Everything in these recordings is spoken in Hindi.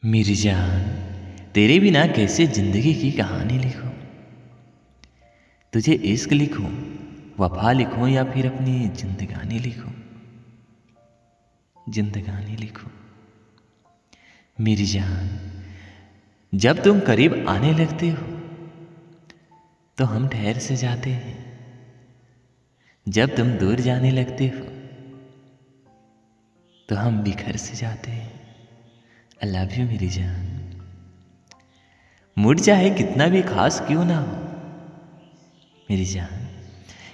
मेरी जान, तेरे बिना कैसे जिंदगी की कहानी लिखूं। तुझे इश्क लिखूं, वफा लिखूं या फिर अपनी जिंदगानी लिखूं। जिंदगानी लिखूं। मेरी जान, जब तुम करीब आने लगते हो तो हम ठहर से जाते हैं। जब तुम दूर जाने लगते हो तो हम बिखर से जाते हैं। आई लव यू मेरी जान। मूड चाहे कितना भी खास क्यों ना हो मेरी जान,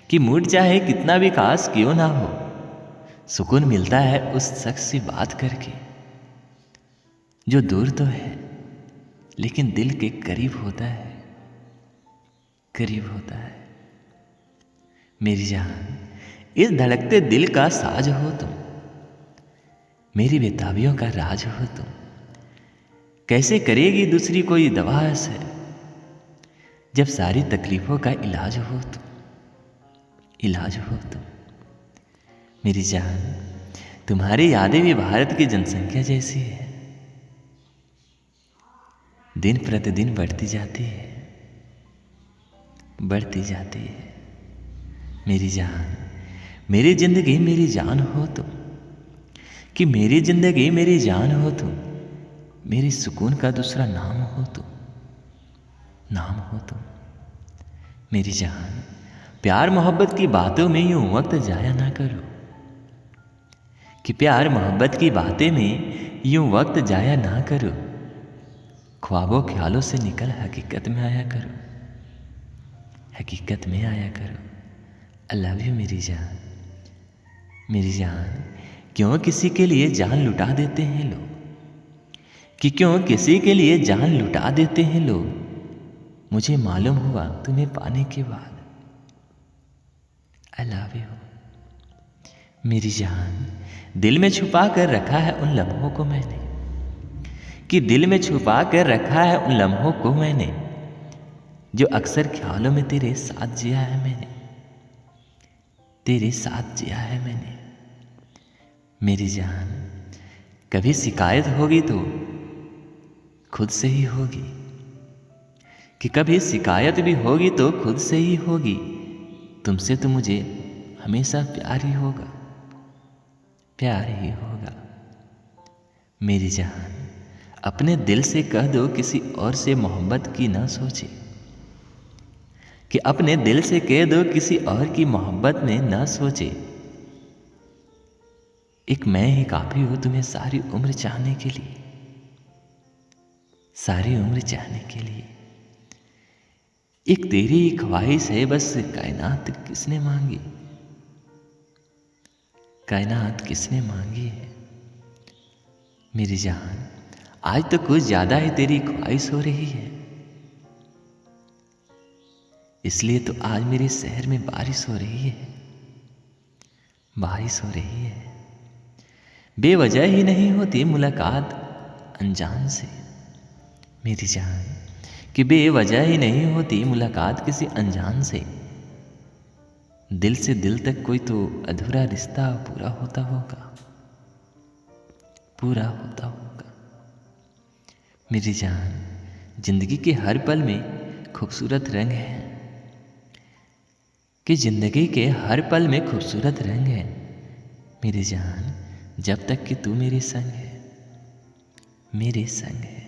कि मूड चाहे कितना भी खास क्यों ना हो, सुकून मिलता है उस शख्स से बात करके जो दूर तो है लेकिन दिल के करीब होता है। करीब होता है मेरी जान। इस धड़कते दिल का साज हो तुम, मेरी बेताबियों का राज हो तुम। कैसे करेगी दूसरी कोई दवा असर जब सारी तकलीफों का इलाज हो तुम। इलाज हो तुम मेरी जान। तुम्हारी यादें भी भारत की जनसंख्या जैसी है, दिन प्रतिदिन बढ़ती जाती है, बढ़ती जाती है मेरी जान। मेरी जिंदगी मेरी जान हो तुम, कि मेरी जिंदगी मेरी जान हो तुम। मेरी सुकून का दूसरा नाम हो तुम, नाम हो तुम मेरी जान। प्यार मोहब्बत की बातों में यूं वक्त जाया ना करो, कि प्यार मोहब्बत की बातें में यूं वक्त जाया ना करो। ख्वाबों ख्यालों से निकल हकीकत में आया करो, हकीकत में आया करो। आई लव यू मेरी जान। मेरी जान, क्यों किसी के लिए जान लुटा देते हैं लोग, कि क्यों किसी के लिए जान लुटा देते हैं लोग। मुझे मालूम हुआ तुम्हें पाने के बाद। आई लव यू मेरी जान। दिल में छुपा कर रखा है उन लम्हों को मैंने, कि दिल में छुपा कर रखा है उन लम्हों को मैंने, जो अक्सर ख्यालों में तेरे साथ जिया है मैंने। तेरे साथ जिया है मैंने मेरी जान। कभी शिकायत होगी तो खुद से ही होगी, कि कभी शिकायत भी होगी तो खुद से ही होगी। तुमसे तो मुझे हमेशा प्यार ही होगा, प्यार ही होगा मेरी जान। अपने दिल से कह दो किसी और से मोहब्बत की ना सोचे, कि अपने दिल से कह दो किसी और की मोहब्बत में ना सोचे। एक मैं ही काफी हूं तुम्हें सारी उम्र चाहने के लिए, सारी उम्र चाहने के लिए। एक तेरी ही ख्वाहिश है बस, कायनात किसने मांगी, कायनात किसने मांगी है मेरी जान। आज तो कुछ ज्यादा ही तेरी ख्वाहिश हो रही है, इसलिए तो आज मेरे शहर में बारिश हो रही है, बारिश हो रही है। बेवजह ही नहीं होती मुलाकात अनजान से मेरी जान, कि बेवजह ही नहीं होती मुलाकात किसी अनजान से। दिल से दिल तक कोई तो अधूरा रिश्ता पूरा होता होगा, पूरा होता होगा मेरी जान। जिंदगी के हर पल में खूबसूरत रंग है, कि जिंदगी के हर पल में खूबसूरत रंग है मेरी जान। जब तक कि तू मेरे संग है, मेरे संग है।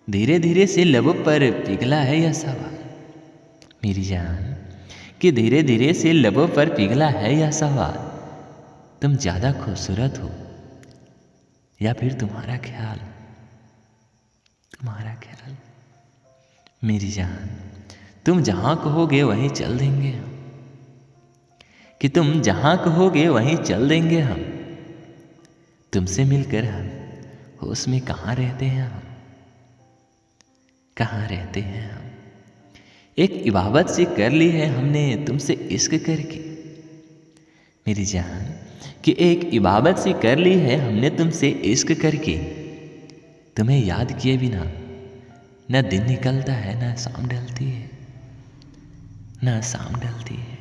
धीरे धीरे से लबों पर पिघला है यह सवाल मेरी जान, कि धीरे धीरे से लबों पर पिघला है यह सवाल। तुम ज्यादा खूबसूरत हो या फिर तुम्हारा ख्याल, तुम्हारा ख्याल मेरी जान। तुम जहां कहोगे वहीं चल देंगे हम, कि तुम जहां कहोगे वहीं चल देंगे हम। तुमसे मिलकर हम होश में कहाँ रहते हैं हम, कहाँ रहते हैं हम। एक इबादत सी कर ली है हमने तुमसे इश्क करके मेरी जान, कि एक इबादत सी कर ली है हमने तुमसे इश्क करके। तुम्हें याद किए बिना न दिन निकलता है, न शाम ढलती है, न शाम ढलती है